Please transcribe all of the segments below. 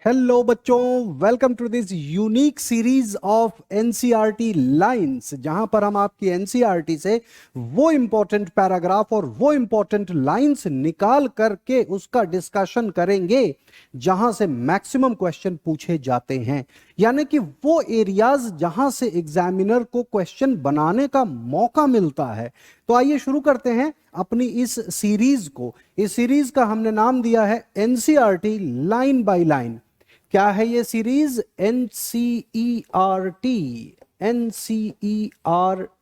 Hello बच्चों, welcome to this unique series of NCERT lines, जहां पर हम आपकी एनसीईआरटी से वो इंपॉर्टेंट पैराग्राफ और वो इंपॉर्टेंट लाइंस निकाल करके उसका डिस्कशन करेंगे जहां से मैक्सिमम क्वेश्चन पूछे जाते हैं। यानी कि वो एरियाज जहां से एग्जामिनर को क्वेश्चन बनाने का मौका मिलता है। तो आइए शुरू करते हैं अपनी इस सीरीज को। इस सीरीज का हमने नाम दिया है एनसीईआरटी लाइन बाय लाइन। क्या है ये series? NCERT, NCERT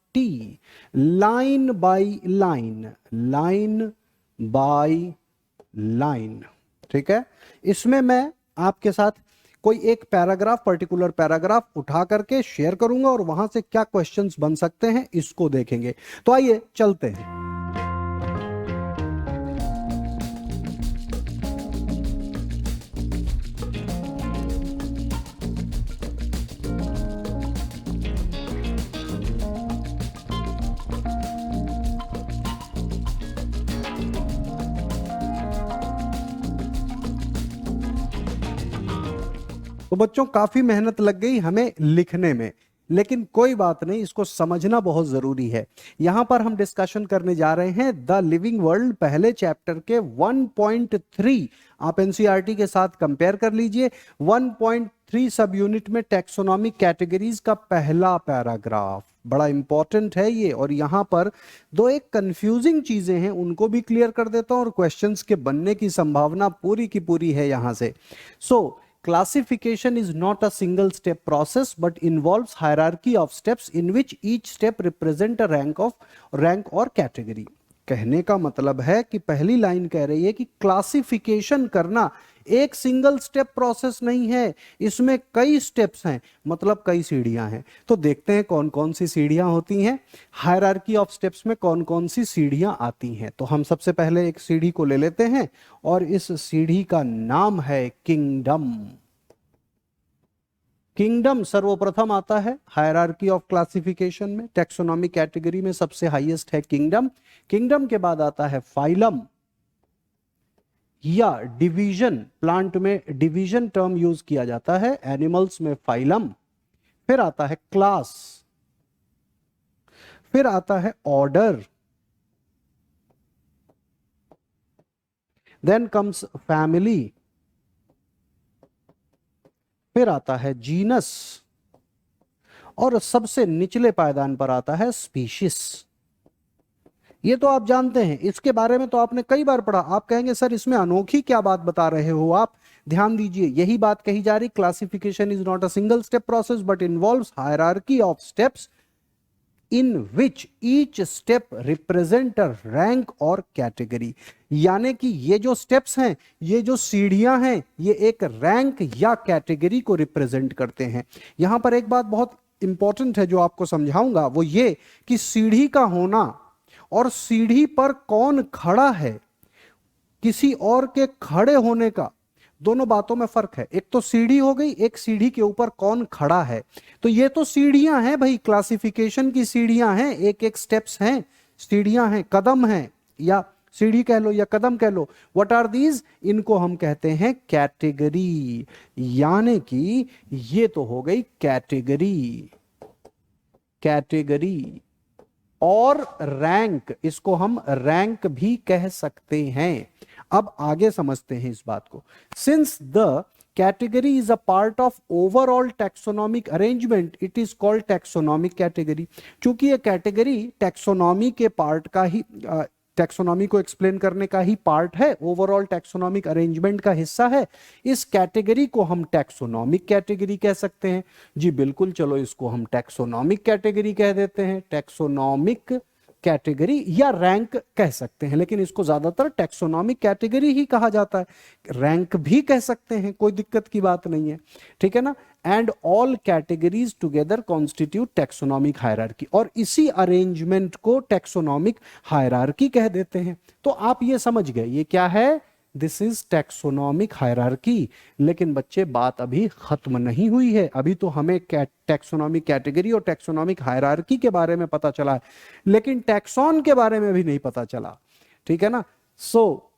line by line, line by line. ठीक है, इसमें मैं आपके साथ कोई एक पैराग्राफ, पर्टिकुलर पैराग्राफ उठा करके शेयर करूंगा और वहां से क्या क्वेश्चंस बन सकते हैं इसको देखेंगे। तो आइए चलते हैं। तो बच्चों, काफी मेहनत लग गई हमें लिखने में, लेकिन कोई बात नहीं, इसको समझना बहुत जरूरी है। यहां पर हम डिस्कशन करने जा रहे हैं द लिविंग वर्ल्ड, पहले चैप्टर के 1.3। आप एनसीईआरटी के साथ कंपेयर कर लीजिए। 1.3 सब यूनिट में टैक्सोनॉमिक कैटेगरीज का पहला पैराग्राफ बड़ा इंपॉर्टेंट है ये। और यहां पर दो एक कंफ्यूजिंग चीजें हैं, उनको भी क्लियर कर देता हूं और क्वेश्चंस के बनने की संभावना पूरी की पूरी है यहां से। Classification is not a single step process but involves hierarchy of steps in which each step represent a rank or category। कहने का मतलब है कि पहली लाइन कह रही है कि क्लासिफिकेशन करना एक सिंगल स्टेप प्रोसेस नहीं है, इसमें कई स्टेप्स हैं, मतलब कई सीढ़ियां हैं। तो देखते हैं कौन कौन सी सीढ़ियां होती हैं, हायरार्की ऑफ स्टेप्स में कौन कौन सी सीढ़ियां आती हैं। तो हम सबसे पहले एक सीढ़ी को ले लेते हैं और इस सीढ़ी का नाम है किंगडम। किंगडम सर्वप्रथम आता है हायरार्की ऑफ क्लासिफिकेशन में, टैक्सोनॉमिक कैटेगरी में सबसे हाईएस्ट है किंगडम। किंगडम के बाद आता है फाइलम या डिवीजन, प्लांट में डिवीजन टर्म यूज किया जाता है, एनिमल्स में फाइलम। फिर आता है क्लास, फिर आता है ऑर्डर, देन कम्स फैमिली, फिर आता है जीनस और सबसे निचले पायदान पर आता है स्पीशीज। ये तो आप जानते हैं, इसके बारे में तो आपने कई बार पढ़ा। आप कहेंगे सर इसमें अनोखी क्या बात बता रहे हो आप? ध्यान दीजिए, यही बात कही जा रही। Classification is not a single step process but involves hierarchy of steps in which each step represent a rank और कैटेगरी। यानी कि ये जो स्टेप्स हैं, ये जो सीढ़ियां हैं, ये एक रैंक या कैटेगरी को रिप्रेजेंट करते हैं। यहां पर एक बात बहुत इंपॉर्टेंट है जो आपको समझाऊंगा, वो ये कि सीढ़ी का होना और सीढ़ी पर कौन खड़ा है, किसी और के खड़े होने का, दोनों बातों में फर्क है। एक तो सीढ़ी हो गई, एक सीढ़ी के ऊपर कौन खड़ा है। तो ये तो सीढ़ियां हैं भाई, क्लासिफिकेशन की सीढ़ियां हैं, एक एक स्टेप्स हैं, सीढ़ियां हैं, कदम हैं, या सीढ़ी कह लो या कदम कह लो। What are these? इनको हम कहते हैं कैटेगरी। यानी कि ये तो हो गई कैटेगरी, कैटेगरी। और रैंक, इसको हम रैंक भी कह सकते हैं। अब आगे समझते हैं इस बात को। Since the category is a part of overall taxonomic arrangement, it is called taxonomic category. चूंकि ये कैटेगरी टैक्सोनॉमी के पार्ट का ही, टैक्सोनॉमी को एक्सप्लेन करने का ही पार्ट है, ओवरऑल टैक्सोनॉमिक अरेंजमेंट का हिस्सा है, इस कैटेगरी को हम टैक्सोनॉमिक कैटेगरी कह सकते हैं। जी बिल्कुल, चलो इसको हम टैक्सोनॉमिक कैटेगरी कह देते हैं, टैक्सोनॉमिक कैटेगरी या रैंक कह सकते हैं, लेकिन इसको ज्यादातर टैक्सोनॉमिक कैटेगरी ही कहा जाता है। रैंक भी कह सकते हैं, कोई दिक्कत की बात नहीं है, ठीक है ना। And all categories together constitute taxonomic hierarchy, और इसी अरेंजमेंट को टैक्सोनॉमिक हायरार्की कह देते हैं। तो आप ये समझ गए ये क्या है, दिस इज टैक्सोनॉमिक हायरार्की। लेकिन बच्चे बात अभी खत्म नहीं हुई है, अभी तो हमें टैक्सोनॉमिक कैटेगरी और टैक्सोनॉमिक हायरार्की के बारे में पता चला है, लेकिन टैक्सॉन के बारे में भी नहीं पता चला, ठीक है ना। So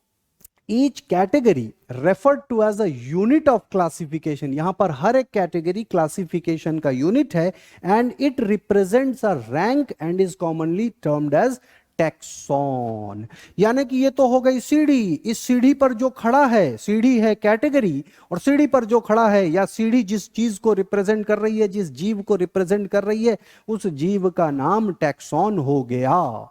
each category referred to as a unit of classification, यहां पर हर एक कैटेगरी क्लासिफिकेशन का यूनिट है, and it represents a rank and is commonly termed as taxon. यानी कि ये तो हो गई सीढ़ी, इस सीढ़ी पर जो खड़ा है, सीढ़ी है कैटेगरी, और सीढ़ी पर जो खड़ा है या सीढ़ी जिस चीज को रिप्रेजेंट कर रही है, जिस जीव को रिप्रेजेंट कर रही है, उस जीव का नाम टैक्सॉन हो गया।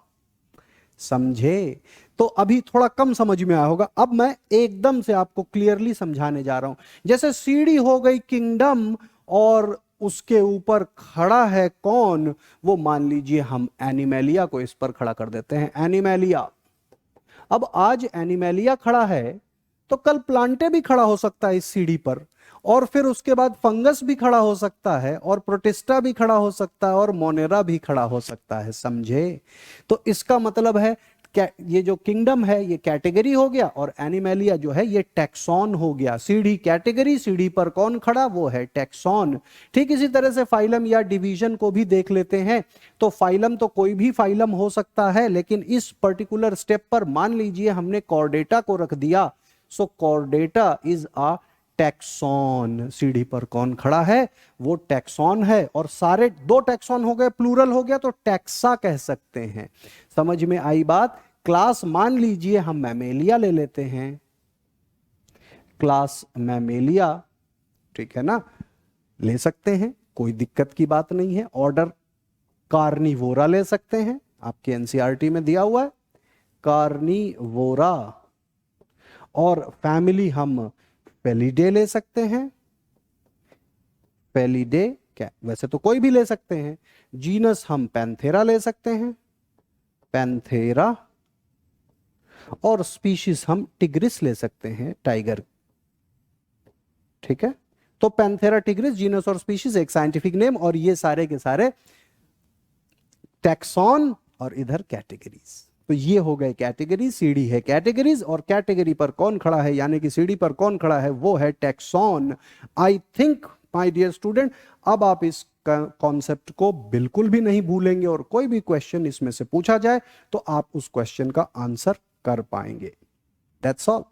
समझे? तो अभी थोड़ा कम समझ में आया होगा, अब मैं एकदम से आपको क्लियरली समझाने जा रहा हूं। जैसे सीढ़ी हो गई किंगडम, और उसके ऊपर खड़ा है कौन, वो मान लीजिए हम एनिमेलिया को इस पर खड़ा कर देते हैं, एनिमेलिया। अब आज एनिमेलिया खड़ा है, तो कल प्लांटे भी खड़ा हो सकता है इस सीढ़ी पर, और फिर उसके बाद फंगस भी खड़ा हो सकता है, और प्रोटिस्टा भी खड़ा हो सकता है, और मोनेरा भी खड़ा हो सकता है। समझे? तो इसका मतलब है ये जो किंगडम है ये कैटेगरी हो गया, और एनिमेलिया जो है ये टैक्सॉन हो गया। सीढ़ी कैटेगरी, सीढ़ी पर कौन खड़ा, वो है टैक्सॉन। ठीक इसी तरह से फाइलम या डिवीजन को भी देख लेते हैं। तो फाइलम तो कोई भी फाइलम हो सकता है, लेकिन इस पर्टिकुलर स्टेप पर मान लीजिए हमने कॉर्डेटा को रख दिया, सो कॉर्डेटा इज अ टैक्सॉन। सीढ़ी पर कौन खड़ा है, वो टैक्सॉन है। और सारे दो टैक्सॉन हो गए, प्लूरल हो गया, तो टैक्सा कह सकते हैं। समझ में आई बात? क्लास मान लीजिए हम मैमेलिया ले लेते हैं, क्लास मैमेलिया, ठीक है ना, ले सकते हैं, कोई दिक्कत की बात नहीं है। ऑर्डर कार्निवोरा ले सकते हैं, आपके एनसीईआरटी में दिया हुआ है कार्निवोरा। और फैमिली हम फेलिडे ले सकते हैं, फेलिडे, क्या वैसे तो कोई भी ले सकते हैं। जीनस हम पैंथेरा ले सकते हैं, पैंथेरा। और स्पीशीज हम टिग्रिस ले सकते हैं, टाइगर। ठीक है, तो पैंथेरा, टिग्रिस, जीनस और स्पीशीज एक साइंटिफिक नेम, और ये सारे के सारे टैक्सॉन, और इधर कैटेगरीज। तो ये हो गए कैटेगरी, सीढ़ी है कैटेगरीज, और कैटेगरी पर कौन खड़ा है यानी कि सीढ़ी पर कौन खड़ा है वो है taxon. I think my dear student, अब आप इस कॉन्सेप्ट को बिल्कुल भी नहीं भूलेंगे, और कोई भी क्वेश्चन इसमें से पूछा जाए तो आप उस क्वेश्चन का आंसर कर पाएंगे। That's all.